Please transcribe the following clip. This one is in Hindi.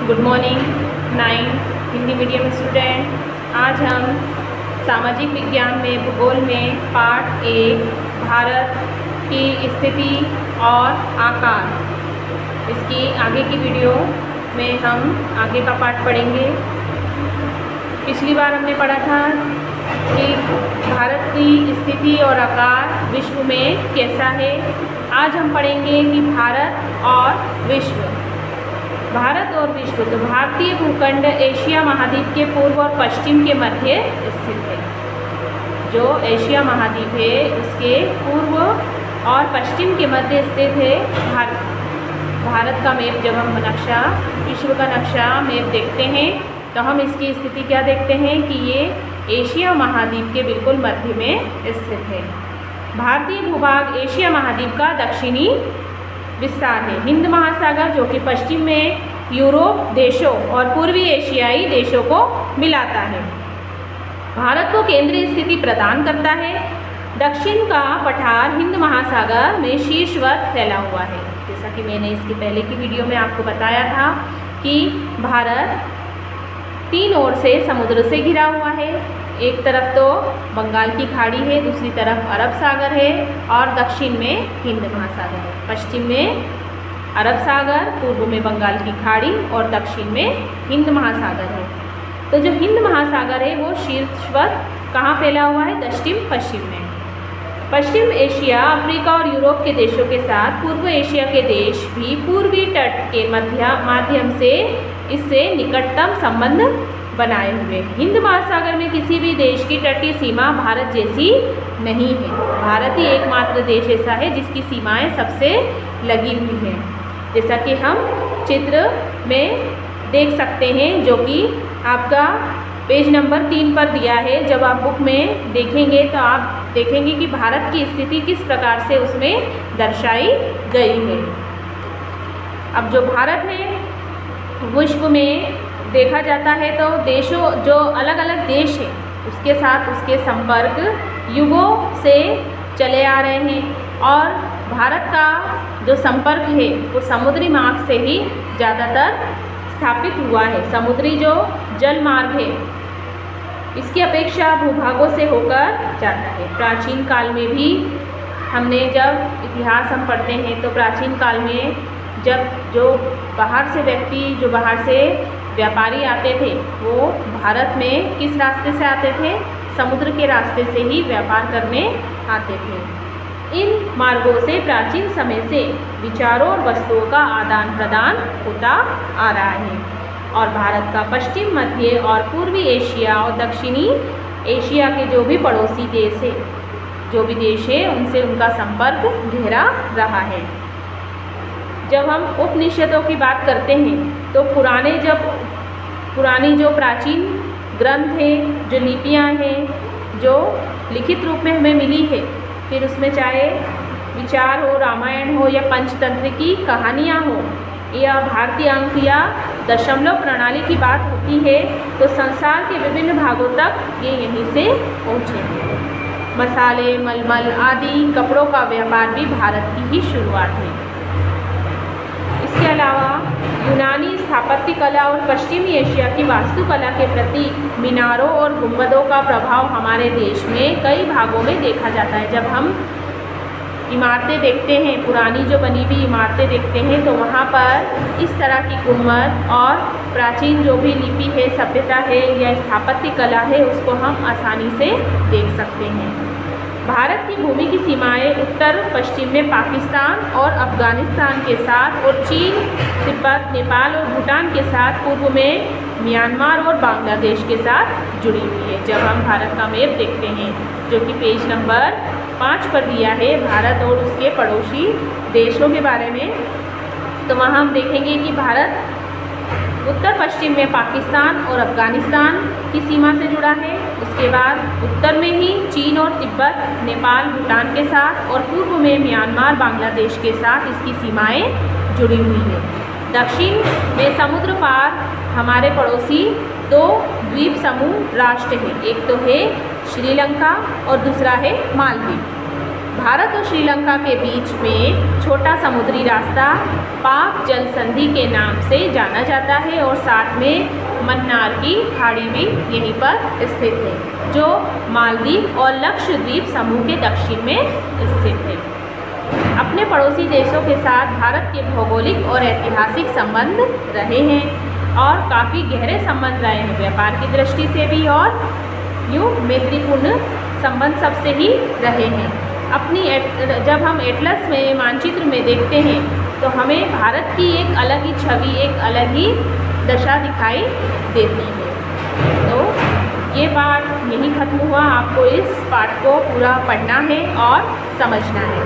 Good morning 9 Hindi medium student. आज हम सामाजिक विज्ञान में भूगोल में पार्ट 1 भारत की स्थिति और आकार, इसकी आगे की वीडियो में हम आगे का पार्ट पढ़ेंगे। पिछली बार हमने पढ़ा था कि भारत की स्थिति और आकार विश्व में कैसा है। आज हम पढ़ेंगे कि भारत और विश्व। भारत और विश्व तो भारतीय भूखंड एशिया महाद्वीप के पूर्व और पश्चिम के मध्य स्थित है। जो एशिया महाद्वीप है उसके पूर्व और पश्चिम के मध्य स्थित है भारत का मैप। जब हम नक्शा, विश्व का नक्शा मैप देखते हैं तो हम इसकी स्थिति क्या देखते हैं कि ये एशिया महाद्वीप के बिल्कुल मध्य में स्थित है। भारतीय भूभाग एशिया महाद्वीप का दक्षिणी विस्तार है। हिंद महासागर जो कि पश्चिम में यूरोप देशों और पूर्वी एशियाई देशों को मिलाता है, भारत को केंद्रीय स्थिति प्रदान करता है। दक्षिण का पठार हिंद महासागर में शीर्षवत फैला हुआ है। जैसा कि मैंने इसकी पहले की वीडियो में आपको बताया था कि भारत 3 ओर से समुद्र से घिरा हुआ है। एक तरफ तो बंगाल की खाड़ी है, दूसरी तरफ अरब सागर है और दक्षिण में हिंद महासागर है। पश्चिम में अरब सागर, पूर्व में बंगाल की खाड़ी और दक्षिण में हिंद महासागर है। तो जो हिंद महासागर है वो शीर्षवत कहाँ फैला हुआ है? पश्चिम में। पश्चिम एशिया, अफ्रीका और यूरोप के देशों के साथ पूर्व एशिया के देश भी पूर्वी तट के माध्यम से इससे निकटतम संबंध बनाए हुए। हिंद महासागर में किसी भी देश की तटीय सीमा भारत जैसी नहीं है। भारत ही एकमात्र देश ऐसा है जिसकी सीमाएं सबसे लगी हुई हैं। जैसा कि हम चित्र में देख सकते हैं, जो कि आपका पेज नंबर 3 पर दिया है। जब आप बुक में देखेंगे तो आप देखेंगे कि भारत की स्थिति किस प्रकार से उसमें दर्शाई गई है। अब जो भारत है विश्व में देखा जाता है तो देशों, जो अलग अलग देश हैं उसके साथ उसके संपर्क युगों से चले आ रहे हैं और भारत का जो संपर्क है वो समुद्री मार्ग से ही ज़्यादातर स्थापित हुआ है। समुद्री जो जल मार्ग है इसकी अपेक्षा भूभागों से होकर जाता है। प्राचीन काल में भी हमने जब इतिहास हम पढ़ते हैं तो प्राचीन काल में जब जो बाहर से व्यक्ति, जो बाहर से व्यापारी आते थे वो भारत में किस रास्ते से आते थे? समुद्र के रास्ते से ही व्यापार करने आते थे। इन मार्गों से प्राचीन समय से विचारों और वस्तुओं का आदान प्रदान होता आ रहा है और भारत का पश्चिम, मध्य और पूर्वी एशिया और दक्षिणी एशिया के जो भी पड़ोसी देश है, जो भी देश है, उनसे उनका संपर्क गहरा रहा है। जब हम उपनिषदों की बात करते हैं तो पुरानी जो प्राचीन ग्रंथ हैं, जो लिपियाँ हैं, जो लिखित रूप में हमें मिली है, फिर उसमें चाहे विचार हो, रामायण हो या पंचतंत्र की कहानियाँ हो या भारतीय अंक या दशमलव प्रणाली की बात होती है तो संसार के विभिन्न भागों तक ये यहीं से पहुँचे हैं। मसाले, मलमल आदि कपड़ों का व्यापार भी भारत की ही शुरुआत है। इसके अलावा यूनानी स्थापत्य कला और पश्चिमी एशिया की वास्तुकला के प्रति मीनारों और गुंबदों का प्रभाव हमारे देश में कई भागों में देखा जाता है। जब हम इमारतें देखते हैं, पुरानी जो बनी हुई इमारतें देखते हैं तो वहाँ पर इस तरह की गुंबद और प्राचीन जो भी लिपि है, सभ्यता है या स्थापत्य कला है उसको हम आसानी से देख सकते हैं। भारत की भूमि की सीमाएं उत्तर पश्चिम में पाकिस्तान और अफगानिस्तान के साथ और चीन, तिब्बत, नेपाल और भूटान के साथ, पूर्व में म्यांमार और बांग्लादेश के साथ जुड़ी हुई है। जब हम भारत का मैप देखते हैं जो कि पेज नंबर 5 पर दिया है, भारत और उसके पड़ोसी देशों के बारे में, तो वहाँ हम देखेंगे कि भारत उत्तर पश्चिम में पाकिस्तान और अफगानिस्तान की सीमा से जुड़ा है। उसके बाद उत्तर में ही चीन और तिब्बत, नेपाल, भूटान के साथ और पूर्व में म्यांमार, बांग्लादेश के साथ इसकी सीमाएं जुड़ी हुई है। दक्षिण में समुद्र पार हमारे पड़ोसी 2 द्वीप समूह राष्ट्र हैं। एक तो है श्रीलंका और दूसरा है मालदीव। भारत और श्रीलंका के बीच में छोटा समुद्री रास्ता पाक जल संधि के नाम से जाना जाता है और साथ में मन्नार की खाड़ी भी यहीं पर स्थित है, जो मालदीव और लक्षद्वीप समूह के दक्षिण में स्थित है। अपने पड़ोसी देशों के साथ भारत के भौगोलिक और ऐतिहासिक संबंध रहे हैं और काफ़ी गहरे संबंध रहे हैं, व्यापार की दृष्टि से भी और यूँ मैत्रीपूर्ण संबंध सबसे ही रहे हैं। जब हम एटलस में मानचित्र में देखते हैं तो हमें भारत की एक अलग ही छवि, एक अलग ही दशा दिखाई देती है। तो ये पाठ यहीं ख़त्म हुआ। आपको इस पाठ को पूरा पढ़ना है और समझना है।